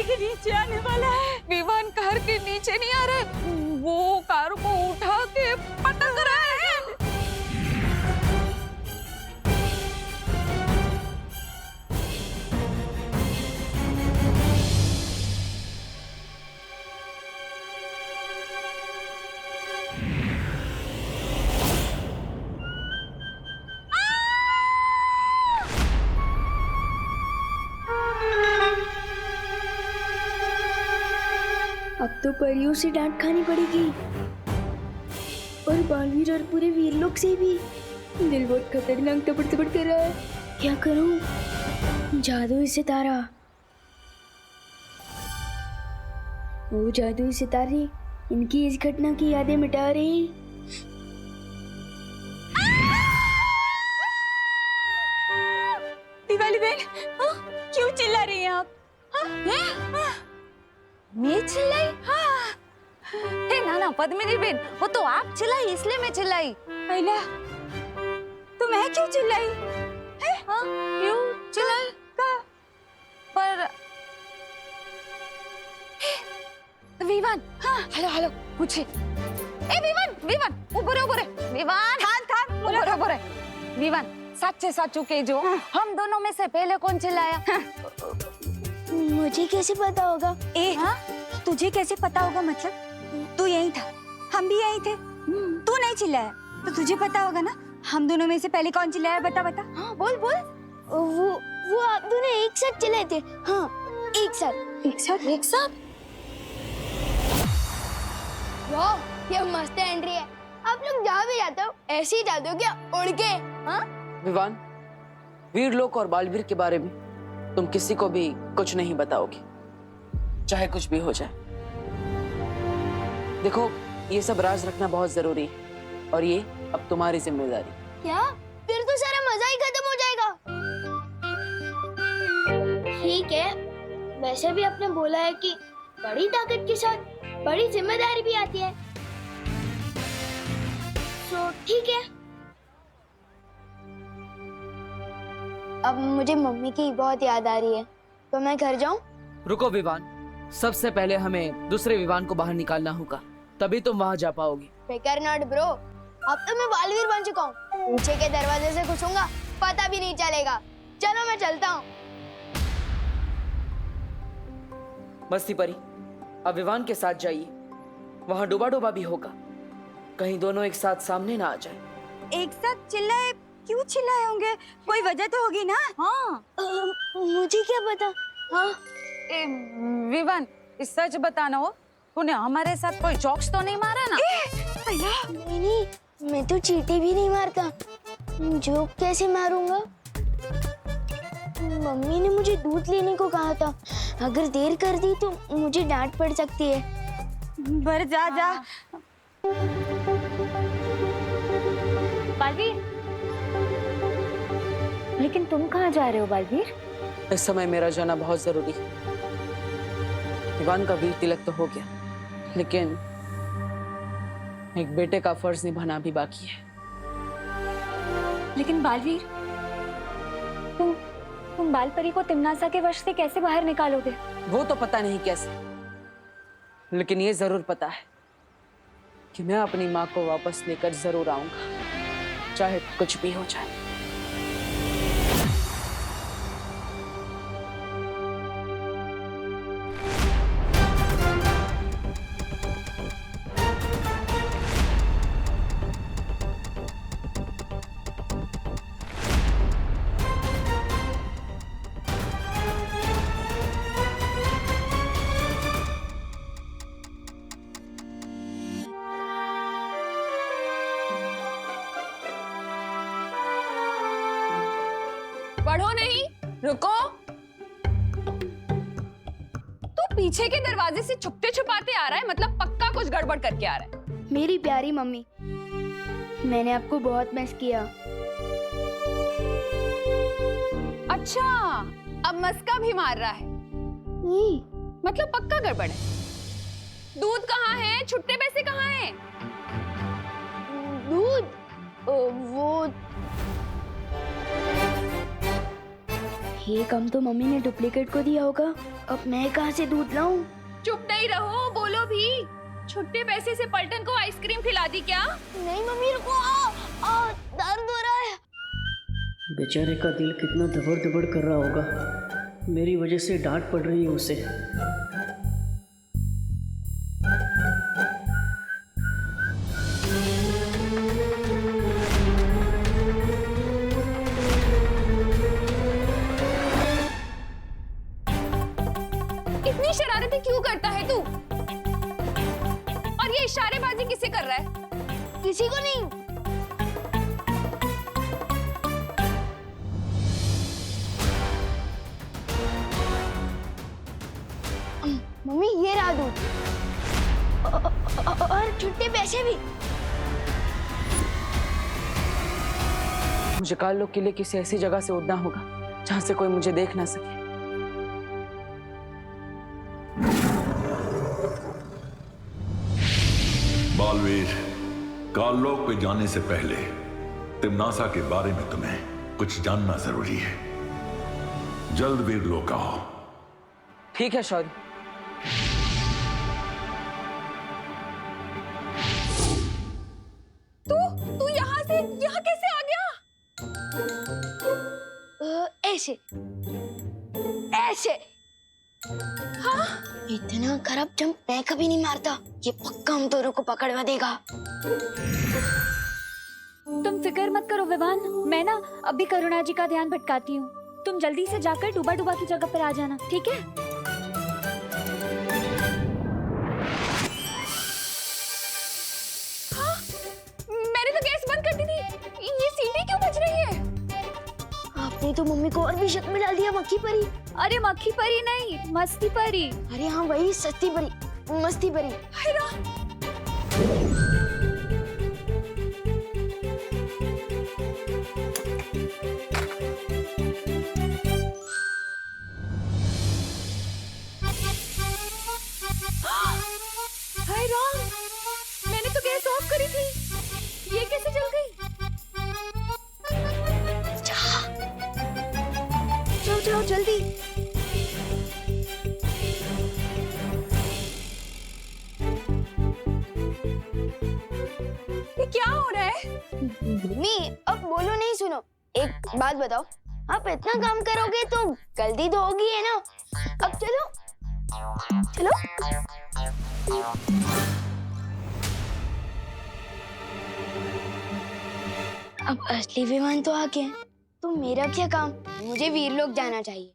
के नीचे आने वाला है। विवान कार के नीचे नहीं आ रहा है, वो कार को उठा के पटक रहा है। अब तो परियों से डांट खानी पड़ेगी और बालवीर और पूरे वीर लोग से भी। दिल बहुत खतरनाक तपड़ तपड़ कर रहा है। क्या करूं? जादुई सितारा। वो जादुई सितारे इनकी इस घटना की यादें मिटा रहे हैं। दिवाली बहन, क्यों चिल्ला रही हैं आप? मैं चिल्लाई? हे नाना पद्मिनी बेन, वो तो आप चिल्लाई इसलिए मैं चिल्लाई। पहला तो मैं क्यों चिल्लाई? क्यों चिल्लाई? पर विवान, हेलो हेलो पूछे। ए विवान ऊपर विवान, ऊपर विवान, सच्चे सच्चू के जो हम दोनों में से पहले कौन चिल्लाया? मुझे कैसे पता होगा? तुझे कैसे पता होगा? मतलब तू यहीं था, हम भी यहीं थे। तू नहीं चिल्लाया तो तुझे पता होगा ना। हम दोनों में से पहले कौन चिल्लाया? बता। हाँ बोल। वो आप दोनों एक साथ चिल्लाए थे। हाँ, एक साथ। वाह, ये मस्त एंट्री है। आप लोग जहाँ भी जाते हो ऐसे ही जाते हो क्या? उड़ के? हाँ? विवान, वीर लोक और बालवीर के बारे में तुम किसी को भी कुछ नहीं बताओगे, चाहे कुछ भी हो जाए। देखो, ये सब राज रखना बहुत जरूरी है और ये अब तुम्हारी जिम्मेदारी। क्या? फिर तो सारा मजा ही खत्म हो जाएगा। ठीक है, वैसे भी आपने बोला है कि बड़ी ताकत के साथ बड़ी जिम्मेदारी भी आती है, तो ठीक है। अब मुझे मम्मी की बहुत याद आ रही है, तो मैं घर जाऊं? रुको विवान, सबसे पहले हमें दूसरे विवान को बाहर निकालना होगा, तभी तुम वहां जा पाओगी। बेकार नॉट ब्रो, अब तो मैं बालवीर बन चुका हूँ। पीछे के दरवाजे से घुसूंगा, पता भी नहीं चलेगा। चलो मैं चलता हूँ। मस्ती परी, अब विवान के साथ जाइए, वहां डूबा भी होगा, कहीं दोनों एक साथ सामने ना आ जाए। एक साथ चिल्लाए? क्यों चिल्लाए होंगे? कोई वजह तो होगी ना। हाँ, मुझे क्या पता। हाँ, विवान, इस सच बताना हो, तूने हमारे साथ कोई जोक्स तो नहीं मारा ना? नहीं, मैं तो चींटी भी नहीं मारता। जोक कैसे मारूंगा? मम्मी ने मुझे दूध लेने को कहा था, अगर देर कर दी तो मुझे डांट पड़ सकती है। बर जा। बालवीर, लेकिन तुम कहाँ जा रहे हो बालवीर? इस समय मेरा जाना बहुत जरूरी है। विवान का वीर तिलक तो हो गया, लेकिन एक बेटे का फर्ज निभाना भी बाकी है। लेकिन बालवीर, तुम बालपरी को तिम्नासा के वश से कैसे बाहर निकालोगे? वो तो पता नहीं कैसे, लेकिन ये जरूर पता है कि मैं अपनी माँ को वापस लेकर जरूर आऊंगा, चाहे कुछ भी हो जाए। पढ़ो नहीं, रुको। तू पीछे के दरवाजे से छुपते छुपाते आ रहा है, मतलब पक्का कुछ गड़बड़ करके आ रहा है। मेरी प्यारी मम्मी, मैंने आपको बहुत मिस किया। अच्छा, अब मस्का भी मार रहा है, मतलब पक्का गड़बड़ है। दूध कहाँ है? छुट्टे पैसे कहाँ हैं? दूध? वो ये काम तो मम्मी ने डुप्लीकेट को दिया होगा। अब मैं कहाँ से दूध लाऊं? चुप नहीं रहो, बोलो भी। छुट्टे पैसे से पलटन को आइसक्रीम खिला दी क्या? नहीं मम्मी रुको, दर्द हो रहा है। बेचारे का दिल कितना दबड़ दबड़ कर रहा होगा। मेरी वजह से डांट पड़ रही है उसे। इतनी शरारतें क्यों करता है तू? और ये इशारेबाजी किसे कर रहा है? किसी को नहीं। मम्मी ये रहा दूध और छुट्टे पैसे भी। मुझे काल लोग किले किसी ऐसी जगह से उड़ना होगा जहां से कोई मुझे देख ना सके। बालवीर, काललोक पे जाने से पहले तिम्नासा के बारे में तुम्हें कुछ जानना जरूरी है। जल्द वीरलोक आओ। ठीक है शौर्य। तू यहाँ कैसे आ गया? ऐसे ऐसे। हाँ? इतना खराब जंप मैं कभी नहीं मारता। ये पक्का हम दोनों को पकड़वा देगा। तुम फिक्र मत करो विवान, मैं ना अभी करुणा जी का ध्यान भटकाती हूँ। तुम जल्दी से जाकर डूबा डूबा की जगह पर आ जाना, ठीक है? हाँ? मैंने तो गैस बंद कर दी थी। ये सीटी क्यों बज रही है? आपने तो मम्मी को और भी शक में डाल दिया। मक्खी परी। अरे मक्खी परी नहीं, मस्ती परी। अरे हाँ वही, सस्ती परी, मस्ती परी। हाय राम, मैंने तो गैस ऑफ करी थी। ये कैसे जल गई? जाओ जाओ जल्दी। ये क्या हो रहा है? मम्मी अब बोलो नहीं, सुनो एक बात बताओ। आप इतना काम करोगे तो गलती तो होगी है ना। अब चलो चलो। अब असली विमान तो आ गए, तो मेरा क्या काम? मुझे वीरलोक जाना चाहिए।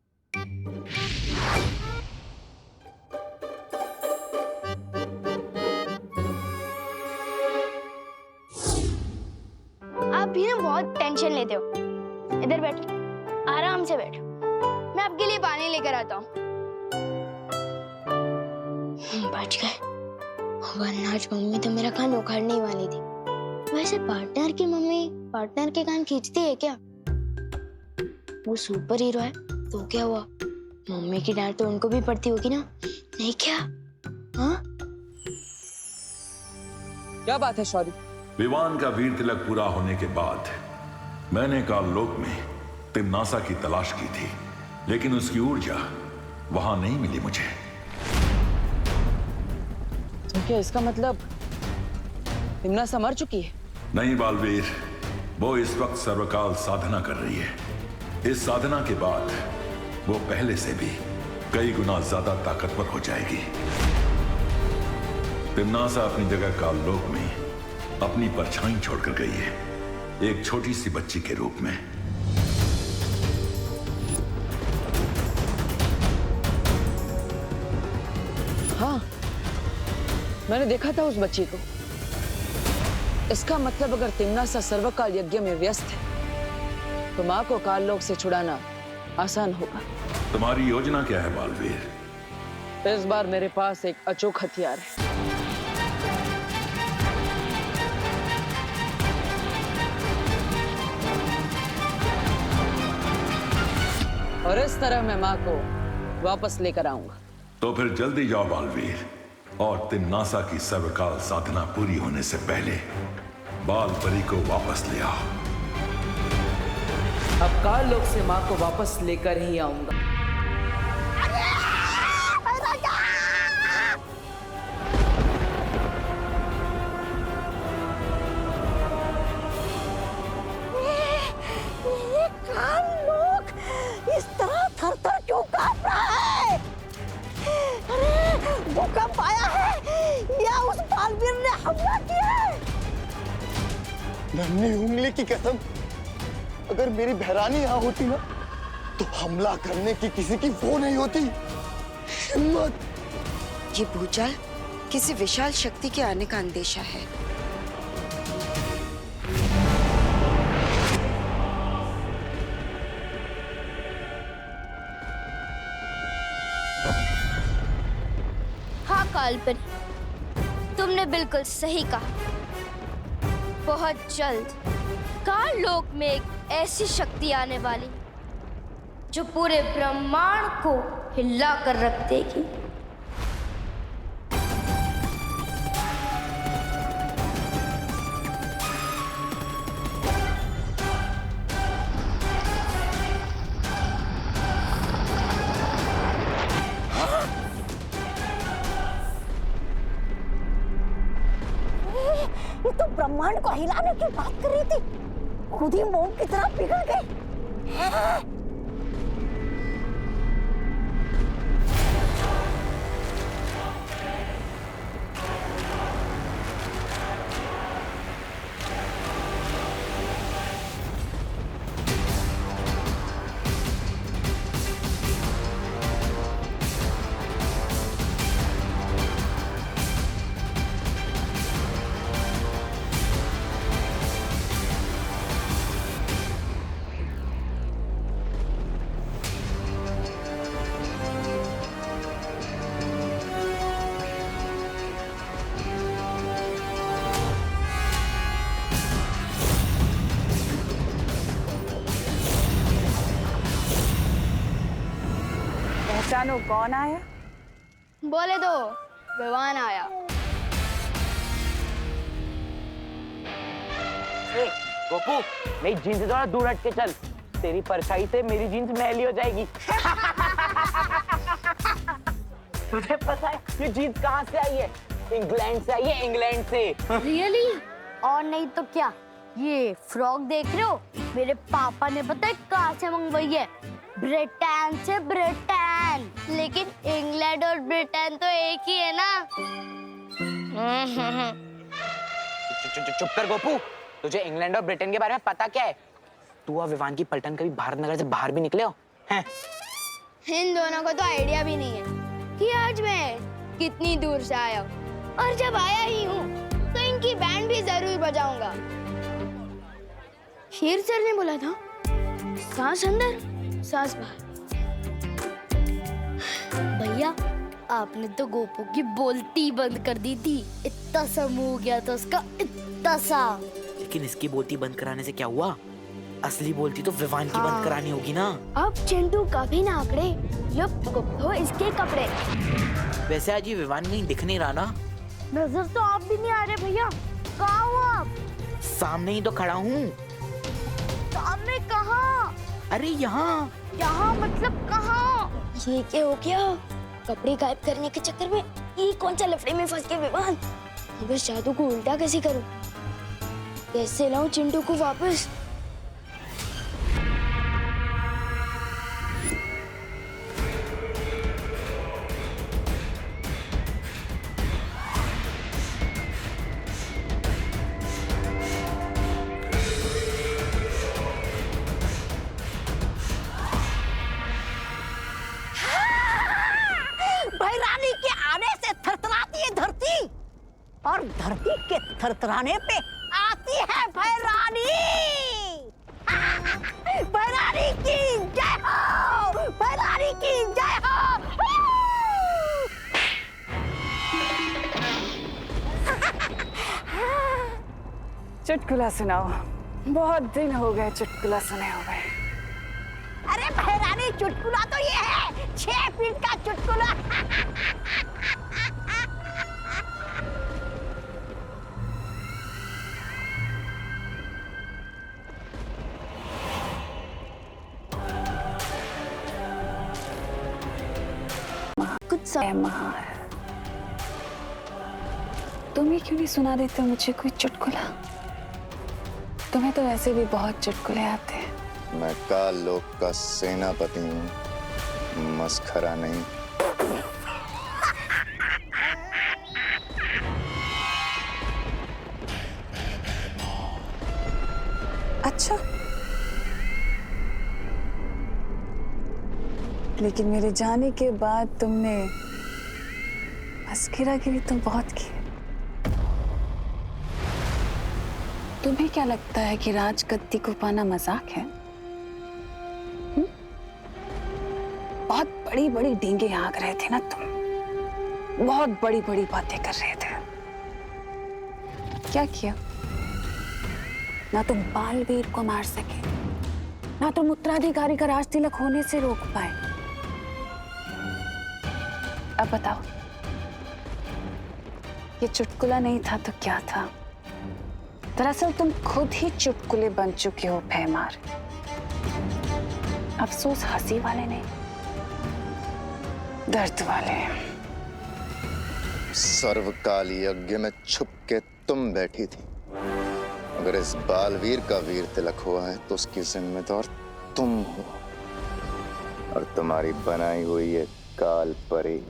आप भी ना बहुत टेंशन लेते हो। इधर बैठो, आराम से बैठो। मैं आपके लिए पानी लेकर आता हूँ। बच गए, वरना आज मम्मी तो मेरा कान उखाड़ने ही वाली थी। वैसे पार्टनर की मम्मी पार्टनर के कान खींचती है क्या? वो सुपर हीरो है तो क्या हुआ? मम्मी की डांट तो उनको भी पड़ती होगी ना, नहीं क्या? हाँ? क्या बात है शौर्य? विवान का वीर तिलक पूरा होने के बाद मैंने काललोक में तिम्नासा की तलाश की थी, लेकिन उसकी ऊर्जा वहां नहीं मिली मुझे। तो क्या इसका मतलब तिम्नासा मर चुकी है? नहीं बालवीर, वो इस वक्त सर्वकाल साधना कर रही है। इस साधना के बाद वो पहले से भी कई गुना ज्यादा ताकतवर हो जाएगी। तिम्नासा अपनी जगह काललोक में अपनी परछाई छोड़कर गई है, एक छोटी सी बच्ची के रूप में। हाँ, मैंने देखा था उस बच्ची को। इसका मतलब अगर तिम्नासा सर्वकाल यज्ञ में व्यस्त है तो माँ को काललोक से छुड़ाना आसान होगा। तुम्हारी योजना क्या है बालवीर? इस बार मेरे पास एक अचूक हथियार है। और इस तरह मैं माँ को वापस लेकर आऊंगा। तो फिर जल्दी जाओ बालवीर, और तिम्नासा की सर्वकाल साधना पूरी होने से पहले बाल परी को वापस ले आओ। अब काल लोक से माँ को वापस लेकर ही आऊंगा। ये काल लोग इस तरह थर-थर क्यों कांप रहा है? अरे भूकंप आया है या उस बालवीर ने हमला किया है? नन्ही उंगली की कसम, अगर मेरी बहरानी यहाँ होती ना तो हमला करने की किसी की वो नहीं होती हिम्मत। ये भूचाल किसी विशाल शक्ति के आने का अंदेशा है। हाँ काल्पनिक, तुमने बिल्कुल सही कहा। बहुत जल्द काल लोक में एक ऐसी शक्ति आने वाली जो पूरे ब्रह्मांड को हिला कर रख देगी। ये तो ब्रह्मांड को हिलाने की बात कर रही थी, खुद ही मोम की तरह पिघल गई। पहचानो कौन आया? बोले दो, विवान आया। गोपू, मेरी जीन्स से थोड़ा दूर हट के चल, तेरी परछाई से मेरी जीन्स मैली हो जाएगी। तुझे पता है ये जीन्स कहाँ से आई है? इंग्लैंड से आई है, इंग्लैंड से। रियली? और नहीं तो क्या, ये फ्रॉक देख रहे हो? मेरे पापा ने पता है कहाँ से मंगवाई है? ब्रिटेन से। ब्रिटेन, लेकिन इंग्लैंड और ब्रिटेन तो एक ही है ना। चुप कर गोपू, तुझे इंग्लैंड और ब्रिटेन के बारे में पता क्या है? तू और विवान की पलटन कभी भारत नगर से बाहर भी निकले हो? हैं? इन दोनों को तो आइडिया भी नहीं है कि आज मैं कितनी दूर से आया हूँ, और जब आया ही हूँ तो इनकी बैंड भी जरूर बजाऊंगा। शेर सर ने बोला था, सांस अंदर सांस बाहर। भैया, आपने तो गोपू की बोलती बंद कर दी थी। इतना सा मुंह हो गया था उसका, इतना सा। लेकिन इसकी बोलती बंद कराने से क्या हुआ? असली बोलती तो विवान की बंद करानी होगी ना। अब चिंटू कभी ना आकड़े, लो गोपू इसके कपड़े। वैसे आज ये विवान कहीं दिख नहीं रहा ना। नजर तो आप भी नहीं आ रहे भैया, कहाँ हो आप? सामने ही तो खड़ा हूँ। सामने कहाँ? अरे यहाँ। यहाँ मतलब कहाँ? ये क्या हो गया? कपड़े गायब करने के चक्कर में ये कौन सा लफड़े में फंस गए विवान? अब इस जादू को उल्टा कैसे करूं? कैसे लाऊं चिंटू को वापस? भैरानी के आने से थरथराती है धरती, और धरती के थरथराने पे आती है भैरानी। भैरानी की जय हो, भैरानी की जय हो। चुटकुला सुनाओ, बहुत दिन हो गए चुटकुला सुने हुए। अरे भैरानी, चुटकुला तो ये है 6 फीट का चुटकुला। मार, तुम ही क्यों नहीं सुना देते मुझे कोई चुटकुला? तुम्हें तो वैसे भी बहुत चुटकुले आते हैं। मैं काल लोक का सेनापति हूँ, मस्खरा नहीं। अच्छा, लेकिन मेरे जाने के बाद तुमने मस्खरागिरी तो बहुत की। तुम्हें क्या लगता है कि राजगद्दी को पाना मजाक है? बहुत बड़ी बड़ी डींगे हाँक रहे थे ना तुम, बहुत बड़ी बड़ी बातें कर रहे थे। क्या किया? ना तुम बालवीर को मार सके, ना तुम उत्तराधिकारी का राज तिलक होने से रोक पाए। अब बताओ, ये चुटकुला नहीं था तो क्या था? दरअसल तुम खुद ही चुटकुले बन चुके हो भैमार। अफसोस हंसी वाले नहीं, दर्द वाले। सर्वकाल यज्ञ में छुप के तुम बैठी थी। अगर इस बालवीर का वीर तिलक हुआ है तो उसकी जिम्मेदार तुम हो, और तुम्हारी बनाई हुई ये काल परी।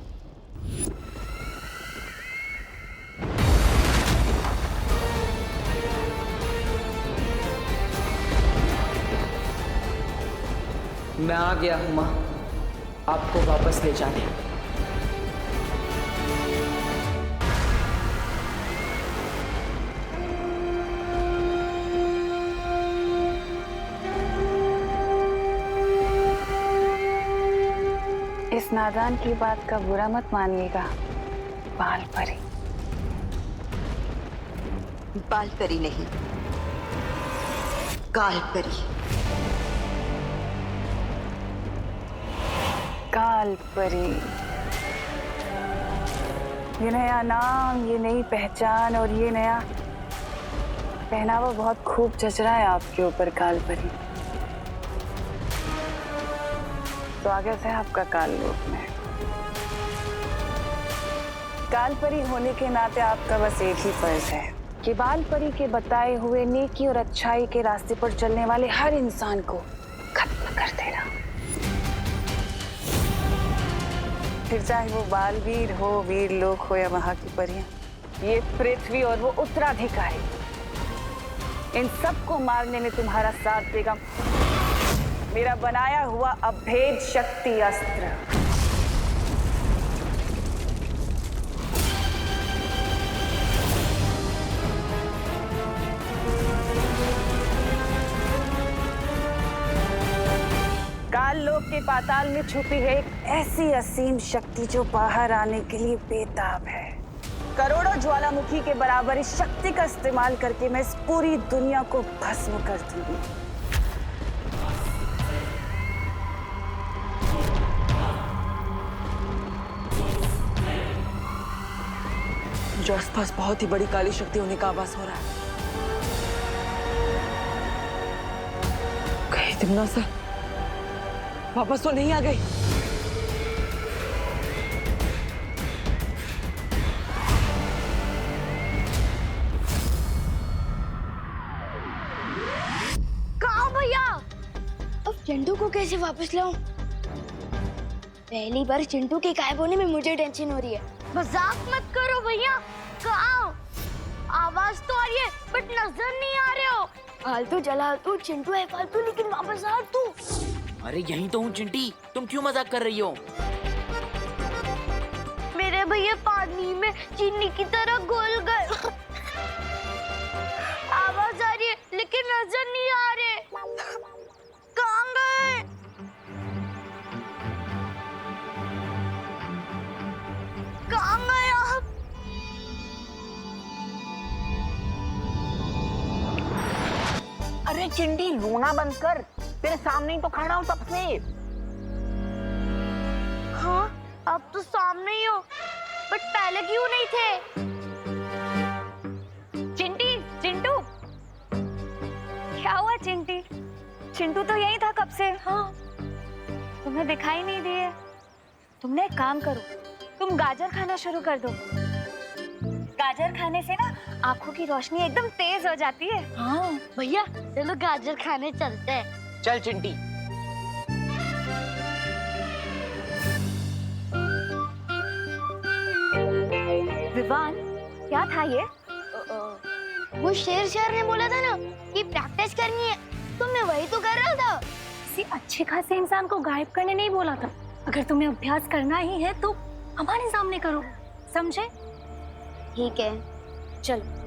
मैं आ गया हूं मां, आपको वापस ले जाने। इस नादान की बात का बुरा मत मानिएगा बाल परी। बाल परी नहीं, काल परी। काल परी, ये नया नाम, ये नई पहचान और ये नया पहनावा बहुत खूब जच रहा है आपके ऊपर काल परी। स्वागत है आपका काल लोक में। काल परी होने के नाते आपका बस एक ही फर्ज है कि बाल परी के बताए हुए नेकी और अच्छाई के रास्ते पर चलने वाले हर इंसान को खत्म कर देना। फिर चाहे वो बालवीर हो, वीर लोक हो या वहां की परियां, ये पृथ्वी और वो उत्तराधिकारी, इन सबको मारने में तुम्हारा साथ देगा मेरा बनाया हुआ अभेद शक्ति अस्त्र। काल लोक के पाताल में छुपी है एक ऐसी असीम शक्ति जो बाहर आने के लिए बेताब है। करोड़ों ज्वालामुखी के बराबर इस शक्ति का इस्तेमाल करके मैं इस पूरी दुनिया को भस्म कर दूंगी। जो आसपास बहुत ही बड़ी काली शक्ति होने का आभास हो रहा है। कहीं तिमना सर वापस तो नहीं आ गई? कहाँ भैया? अब चिंटू को कैसे वापस लाऊं? पहली बार चिंटू के गायब होने में मुझे टेंशन हो रही है। मजाक मत करो भैया। कहाँ? आवाज तो आ रही है बट नजर नहीं आ रहे हो। फालतू चला तू, चिंटू है फालतू, लेकिन वापस आ तू। अरे यहीं तो हूँ चिंटी, तुम क्यों मजाक कर रही हो? मेरे भैया पानी में चीनी की तरह घुल गए। आवाज आ रही है लेकिन नजर नहीं आ रहे। कहाँ गए? कहाँ गए आप? अरे चिंटी रोना बंद कर, तेरे सामने ही तो खड़ा हूँ तब से। हाँ, अब तो सामने ही हो, बट पहले क्यों नहीं थे? चिंटी, चिंटू, क्या हुआ चिंटी? चिंटू तो यही था कब से। हाँ, तुम्हें दिखाई नहीं दिए। तुमने एक काम करो, तुम गाजर खाना शुरू कर दो। गाजर खाने से ना आंखों की रोशनी एकदम तेज हो जाती है। हाँ भैया चलो गाजर खाने चलते हैं। चल चिंटी। विवान, क्या था ये? वो शेर ने बोला था ना कि प्रैक्टिस करनी है, तो मैं वही तो कर रहा था। किसी अच्छे खासे इंसान को गायब करने नहीं बोला था। अगर तुम्हें अभ्यास करना ही है तो हमारे सामने करो, समझे? ठीक है चलो।